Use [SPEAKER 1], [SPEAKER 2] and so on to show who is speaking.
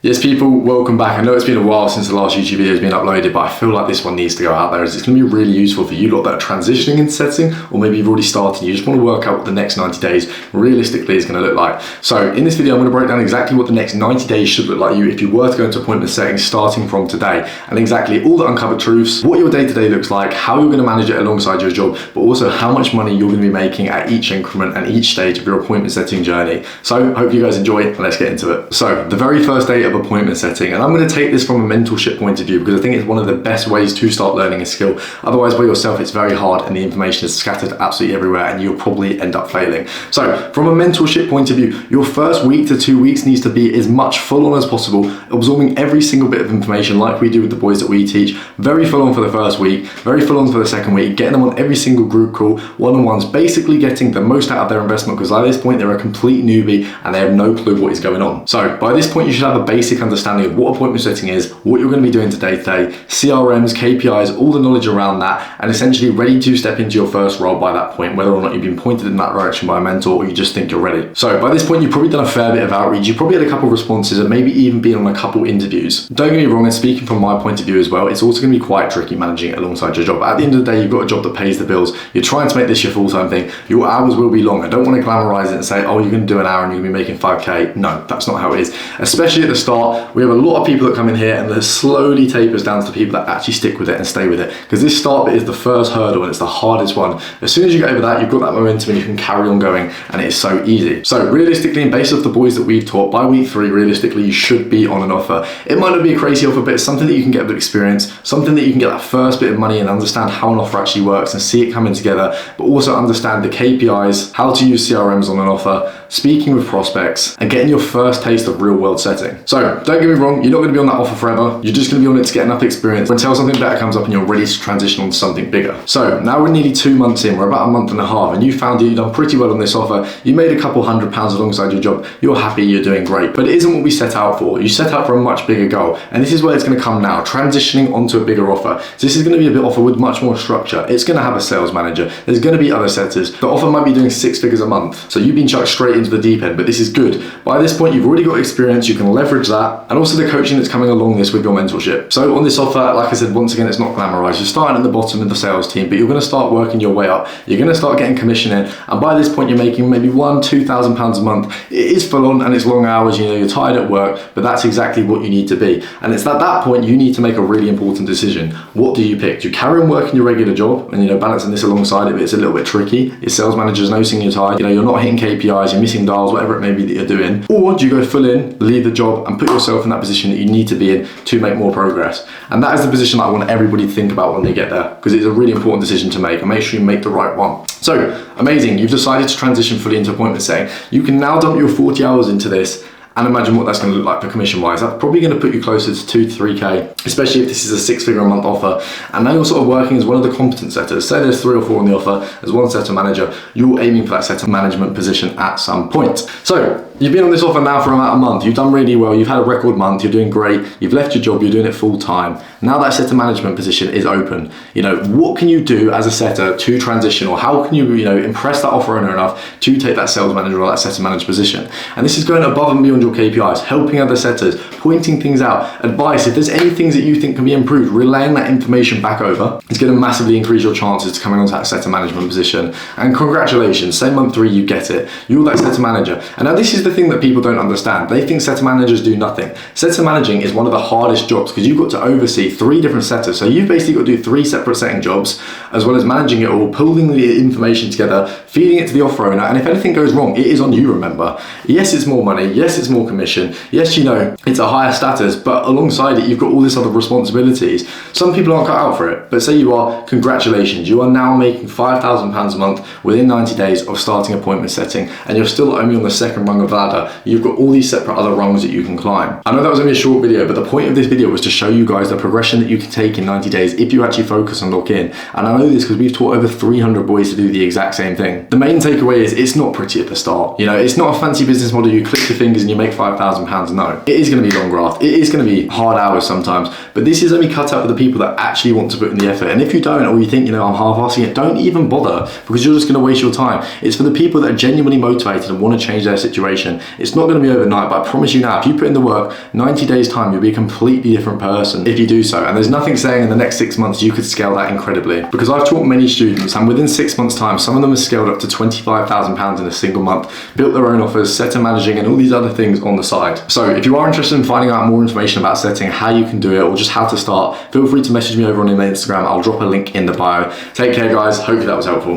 [SPEAKER 1] Yes people, welcome back. I know it's been a while since the last YouTube video has been uploaded, but I feel like this one needs to go out there as it's going to be really useful for you lot that are transitioning into setting, or maybe you've already started and you just want to work out what the next 90 days realistically is going to look like. So in this video, I'm going to break down exactly what the next 90 days should look like you if you were to go into appointment settings starting from today, and exactly all the uncovered truths, what your day-to-day looks like, how you're going to manage it alongside your job, but also how much money you're going to be making at each increment and each stage of your appointment setting journey. So hope you guys enjoy and let's get into it. So the very first day of appointment setting, and I'm going to take this from a mentorship point of view because I think it's one of the best ways to start learning a skill. Otherwise by yourself it's very hard and the information is scattered absolutely everywhere and you'll probably end up failing. So from a mentorship point of view, your first week to 2 weeks needs to be as much full on as possible, absorbing every single bit of information like we do with the boys that we teach. Very full on for the first week, very full on for the second week, getting them on every single group call, one-on-ones, basically getting the most out of their investment because at this point they're a complete newbie and they have no clue what is going on. So by this point you should have a basic understanding of what appointment setting is, what you're going to be doing day to day, CRMs, KPIs, all the knowledge around that, and essentially ready to step into your first role by that point, whether or not you've been pointed in that direction by a mentor or you just think you're ready. So by this point you've probably done a fair bit of outreach, you've probably had a couple of responses and maybe even been on a couple interviews. Don't get me wrong, and speaking from my point of view as well, it's also going to be quite tricky managing it alongside your job. At the end of the day, you've got a job that pays the bills, you're trying to make this your full-time thing, your hours will be long. I don't want to glamorize it and say, oh, you're going to do an hour and you're going to be making 5k. No, that's not how it is. Especially at the start, we have a lot of people that come in here and there's slowly tapers down to the people that actually stick with it and stay with it, because this start bit is the first hurdle and it's the hardest one. As soon as you get over that, you've got that momentum and you can carry on going and it's so easy. So realistically, and based off the boys that we've taught, by week 3 realistically you should be on an offer. It might not be a crazy offer, but it's something that you can get with experience, something that you can get that first bit of money and understand how an offer actually works and see it coming together, but also understand the KPIs, how to use CRMs on an offer, speaking with prospects, and getting your first taste of real world setting. So don't get me wrong, you're not going to be on that offer forever, you're just going to be on it to get enough experience until something better comes up and you're ready to transition on to something bigger. So now we're nearly 2 months in, we're about a month and a half, and you found that you've done pretty well on this offer, you made a couple £100 alongside your job, you're happy, you're doing great, but it isn't what we set out for. You set out for a much bigger goal, and this is where it's going to come now, transitioning onto a bigger offer. So this is going to be a bit offer with much more structure. It's going to have a sales manager, there's going to be other setters, the offer might be doing 6 figures a month, so you've been chucked straight into the deep end, but this is good. By this point you've already got experience, you can leverage that, and also the coaching that's coming along this with your mentorship. So on this offer, like I said, once again, it's not glamorized. You're starting at the bottom of the sales team, but you're going to start working your way up. You're going to start getting commission in, and by this point you're making maybe £1,000-2,000 a month. It is full on and it's long hours, you know, you're tired at work, but that's exactly what you need to be. And it's at that point you need to make a really important decision. What do you pick? Do you carry on working your regular job and, you know, balancing this alongside it, but it's a little bit tricky? Your sales manager's noticing you're tired, you know, you're not hitting KPIs, you're missing dials, whatever it may be that you're doing. Or do you go full in, leave the job and put yourself in that position that you need to be in to make more progress? And that is the position that I want everybody to think about when they get there, because it's a really important decision to make, and make sure you make the right one. So amazing, you've decided to transition fully into appointment setting. You can now dump your 40 hours into this and imagine what that's going to look like for commission wise. That's probably going to put you closer to 2 to 3k, especially if this is a 6-figure a month offer. And now you're sort of working as one of the competent setters. Say there's 3 or 4 on the offer, as one setter manager, you're aiming for that setter management position at some point. So you've been on this offer now for about a month, you've done really well, you've had a record month, you're doing great, you've left your job, you're doing it full time. Now that setter management position is open. You know, what can you do as a setter to transition, or how can you, you know, impress that offer owner enough to take that sales manager or that setter manager position? And this is going above and beyond your KPIs, helping other setters, pointing things out, advice. If there's any things that you think can be improved, relaying that information back over, it's going to massively increase your chances to coming onto that setter management position. And congratulations, say month 3 you get it, you're that setter manager. And now this is the thing that people don't understand. They think setter managers do nothing. Setter managing is one of the hardest jobs because you've got to oversee 3 different setters. So you've basically got to do 3 separate setting jobs, as well as managing it all, pulling the information together, feeding it to the offer owner, and if anything goes wrong, it is on you, remember. Yes, it's more money, yes, it's more commission, yes, you know, it's a higher status, but alongside it, you've got all this other responsibilities. Some people aren't cut out for it, but say you are, congratulations, you are now making £5,000 a month within 90 days of starting appointment setting, and you're still only on the 2nd rung of the ladder. You've got all these separate other rungs that you can climb. I know that was only a short video, but the point of this video was to show you guys the progression that you can take in 90 days if you actually focus and lock in. And I know this because we've taught over 300 boys to do the exact same thing. The main takeaway is it's not pretty at the start. You know, it's not a fancy business model, you click your fingers and you make £5,000. No, it is going to be long on graft. It is going to be hard hours sometimes, but this is only cut out for the people that actually want to put in the effort. And if you don't, or you think, I'm half-assing it, don't even bother, because you're just going to waste your time. It's for the people that are genuinely motivated and want to change their situation. It's not going to be overnight, but I promise you now, if you put in the work, 90 days time, you'll be a completely different person if you do so. And there's nothing saying in the next 6 months you could scale that incredibly, because I've taught many students, and within 6 months time, some of them have scaled up to £25,000 in a single month, built their own offers, set to managing, and all these other things on the side. So if you are interested in finding out more information about setting, how you can do it, or just how to start, feel free to message me over on my Instagram. I'll drop a link in the bio. Take care, guys. Hopefully that was helpful.